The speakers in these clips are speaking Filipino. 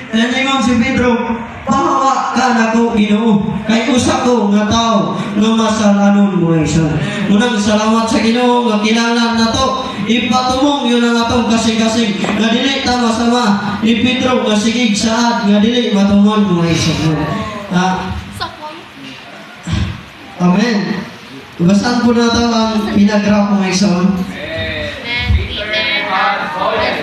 Naningon si Pedro, pahawa ka na ko, Ginoo. Kay usa ko nga tao nga masalanon mo isa. Unang salamat sa Ginoo nga kinahanglan nato ipatumong yun ang atong kasing-kasing nga dili ta masama ni Pedro nga sigig saad nga dili matumon mo isa. Amen. Basahan po nato ang pinagrap mo isa. And Peter had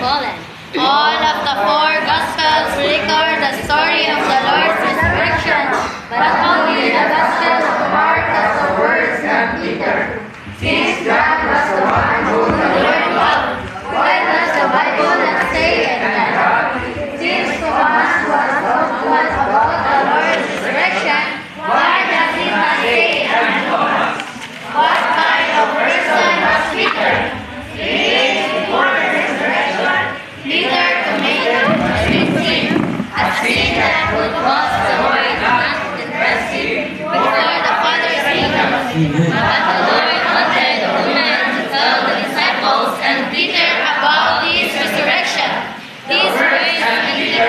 fallen. All of the four Gospels record the story of the Lord's resurrection, but only the Gospel of Mark has the words of Peter. Since John was the one who the Lord loved, why does the Bible not say it then? Since Thomas was about the Lord's resurrection, why does it not say it then? What kind of person was Peter? He is before the resurrection. Peter committed a sin, a sin that would cause the Lord not to impress him before the Father's kingdom. But the Lord wanted the woman to tell the disciples and Peter about his resurrection. These words when Peter